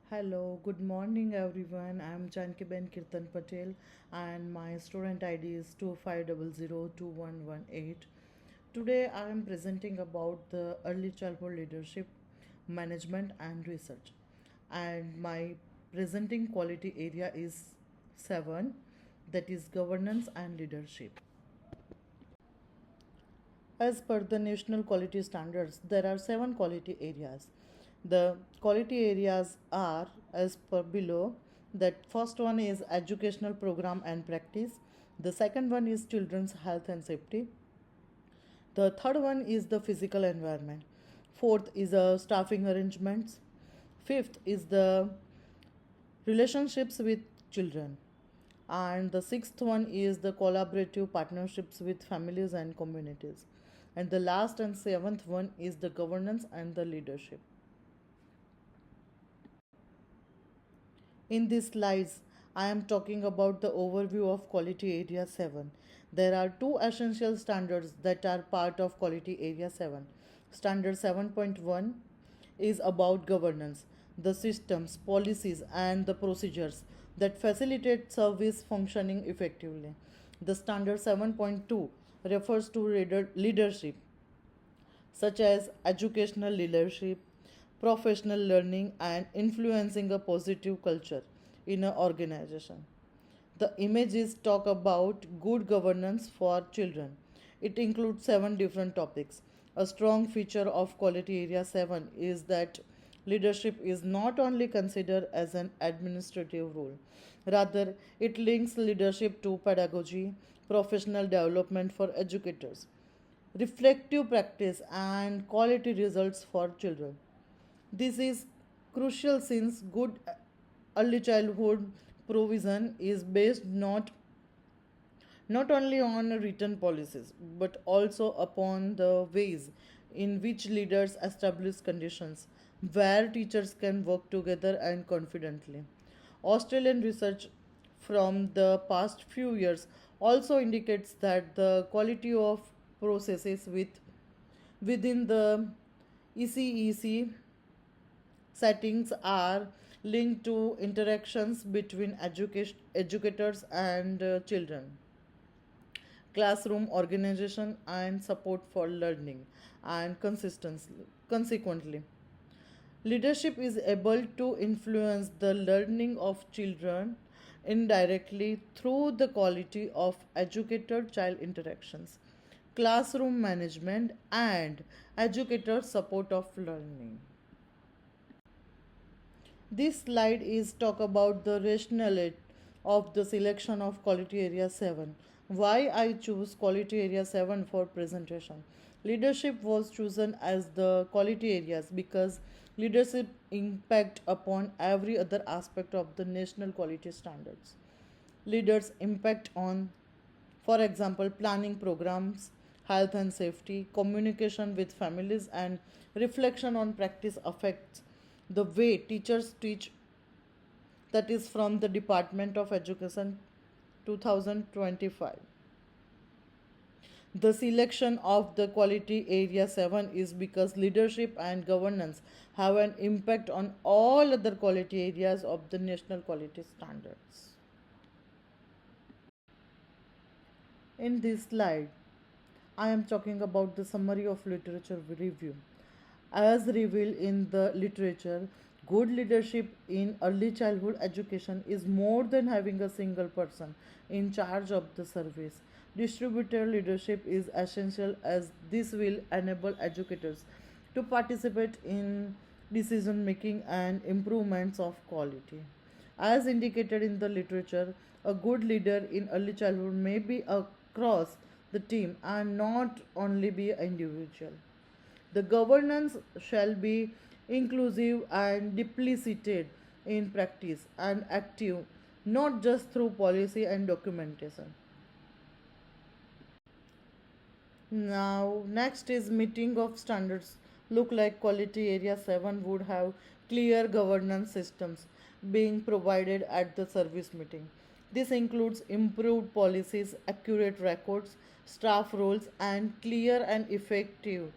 Hello, good morning everyone. I'm Janki Kirtan Patel and my student ID is 25002118. Today I am presenting about the early childhood leadership, management and research. And my presenting quality area is 7, that is governance and leadership. As per the national quality standards, there are 7 quality areas. The quality areas are as per below. That first one is educational program and practice. The second one is children's health and safety. The third one is the physical environment. Fourth is staffing arrangements. Fifth is the relationships with children. And the sixth one is the collaborative partnerships with families and communities. And the last and seventh one is the governance and the leadership. In these slides, I am talking about the overview of Quality Area 7. There are two essential standards that are part of Quality Area 7. Standard 7.1 is about governance, the systems, policies, and the procedures that facilitate service functioning effectively. The Standard 7.2 refers to leadership, such as educational leadership, professional learning, and influencing a positive culture in an organization. The images talk about good governance for children. It includes 7 different topics. A strong feature of Quality Area 7 is that leadership is not only considered as an administrative role, rather, it links leadership to pedagogy, professional development for educators, reflective practice, and quality results for children. This is crucial since good early childhood provision is based not only on written policies but also upon the ways in which leaders establish conditions where teachers can work together and confidently. Australian research from the past few years also indicates that the quality of processes within the ECEC settings are linked to interactions between educators and children, classroom organization, and support for learning, and consequently, leadership is able to influence the learning of children indirectly through the quality of educator child interactions, classroom management, and educator support of learning. This slide is talk about the rationale of the selection of quality area 7. Why I choose quality area 7 for presentation. Leadership was chosen as the quality areas because leadership impact upon every other aspect of the national quality standards. Leaders impact on, for example, planning programs, health and safety, communication with families, and reflection on practice affects the way teachers teach, that is from the Department of Education 2025. The selection of the quality area 7 is because leadership and governance have an impact on all other quality areas of the national quality standards. In this slide, I am talking about the summary of literature review. As revealed in the literature, good leadership in early childhood education is more than having a single person in charge of the service. Distributed leadership is essential as this will enable educators to participate in decision making and improvements of quality. As indicated in the literature, a good leader in early childhood may be across the team and not only be individual. The governance shall be inclusive and deeply seated in practice and active, not just through policy and documentation. Now, next is meeting of standards. Look like quality area 7 would have clear governance systems being provided at the service meeting. This includes improved policies, accurate records, staff roles, and clear and effective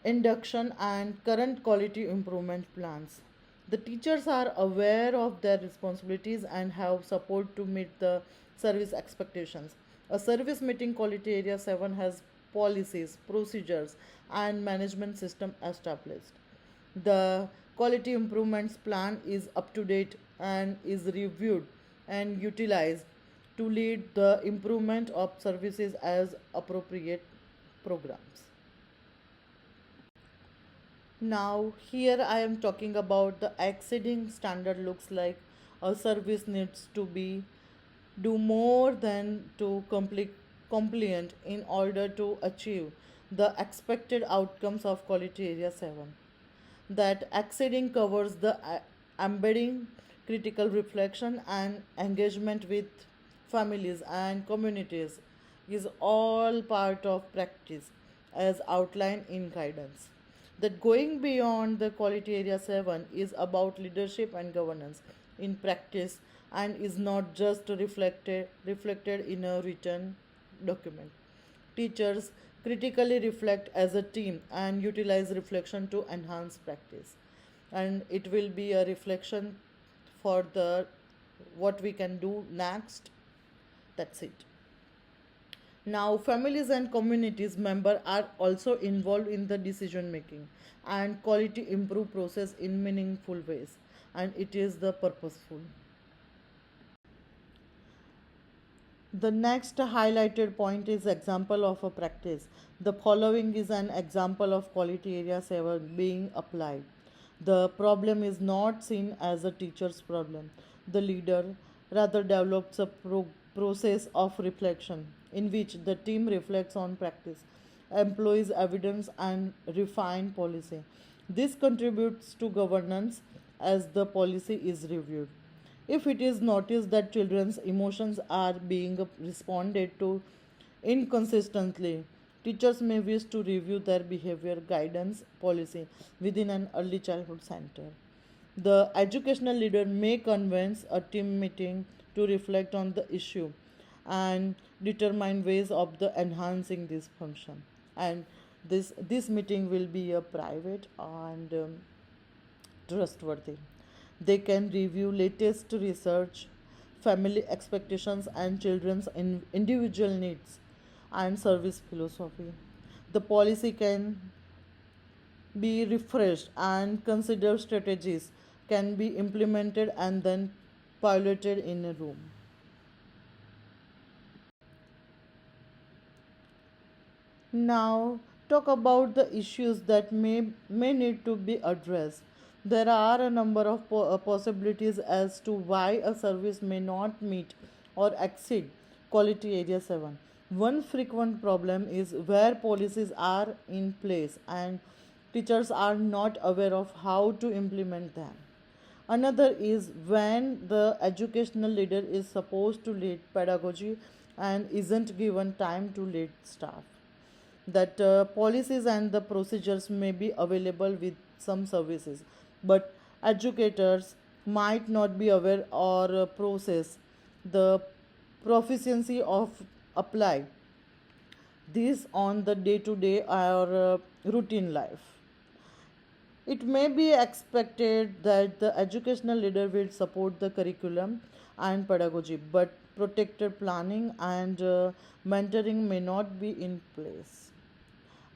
induction and current quality improvement plans. The teachers are aware of their responsibilities and have support to meet the service expectations. A service meeting quality area 7 has policies, procedures, and management system established. The quality improvements plan is up to date and is reviewed and utilized to lead the improvement of services as appropriate programs. Now, here I am talking about the exceeding standard looks like a service needs to be do more than to complete compliant in order to achieve the expected outcomes of quality area 7. That exceeding covers the embedding critical reflection and engagement with families and communities is all part of practice as outlined in guidance. That going beyond the quality area 7 is about leadership and governance in practice and is not just reflected in a written document. Teachers critically reflect as a team and utilize reflection to enhance practice. And it will be a reflection for the what we can do next. That's it. Now, families and communities member are also involved in the decision making and quality improve process in meaningful ways, and it is the purposeful. The next highlighted point is example of a practice. The following is an example of quality area 7 being applied. The problem is not seen as a teacher's problem. The leader rather develops a process of reflection in which the team reflects on practice, employs evidence, and refine policy. This contributes to governance as the policy is reviewed. If it is noticed that children's emotions are being responded to inconsistently, teachers may wish to review their behavior guidance policy within an early childhood center. The educational leader may convene a team meeting to reflect on the issue and determine ways of the enhancing this function. And this meeting will be a private and trustworthy. They can review latest research, family expectations, and children's individual needs and service philosophy. The policy can be refreshed and consider strategies can be implemented and then piloted in a room. Now, talk about the issues that may need to be addressed. There are a number of possibilities as to why a service may not meet or exceed quality area 7. One frequent problem is where policies are in place and teachers are not aware of how to implement them. Another is when the educational leader is supposed to lead pedagogy and isn't given time to lead staff. That policies and the procedures may be available with some services, but educators might not be aware or process the proficiency of apply this on the day to day or routine life. It may be expected that the educational leader will support the curriculum and pedagogy, but protected planning and mentoring may not be in place.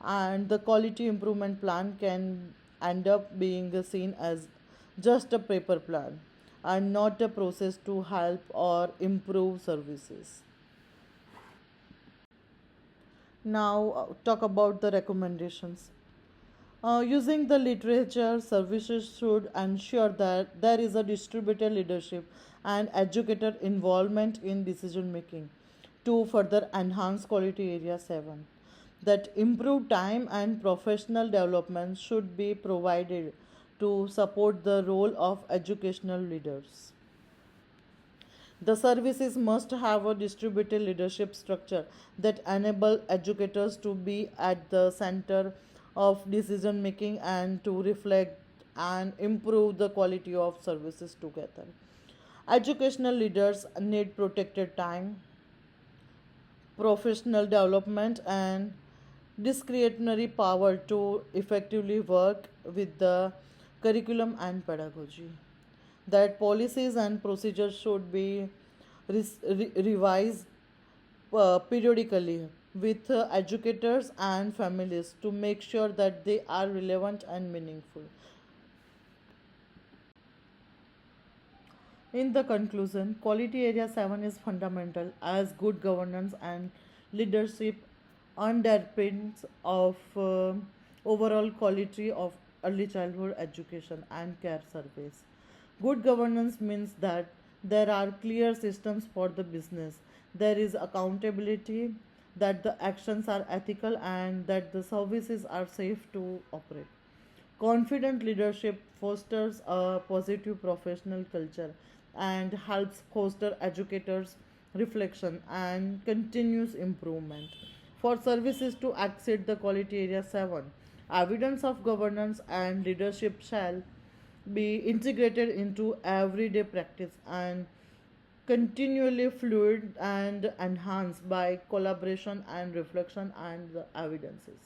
And the quality improvement plan can end up being seen as just a paper plan and not a process to help or improve services. Now, talk about the recommendations. Using the literature, services should ensure that there is a distributed leadership and educator involvement in decision making to further enhance quality area 7. That improved time and professional development should be provided to support the role of educational leaders. The services must have a distributed leadership structure that enable educators to be at the center of decision making and to reflect and improve the quality of services together. Educational leaders need protected time, professional development, and discretionary power to effectively work with the curriculum and pedagogy. That policies and procedures should be revised periodically with educators and families to make sure that they are relevant and meaningful. In the conclusion, Quality Area 7 is fundamental as good governance and leadership underpins of overall quality of early childhood education and care service. Good governance means that there are clear systems for the business, there is accountability, that the actions are ethical, and that the services are safe to operate. Confident leadership fosters a positive professional culture and helps foster educators' reflection and continuous improvement. For services to exceed the quality area 7, evidence of governance and leadership shall be integrated into everyday practice and continually fluid and enhanced by collaboration and reflection and the evidences.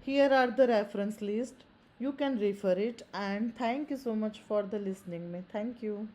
Here are the reference list. You can refer it, and thank you so much for the listening me. Thank you.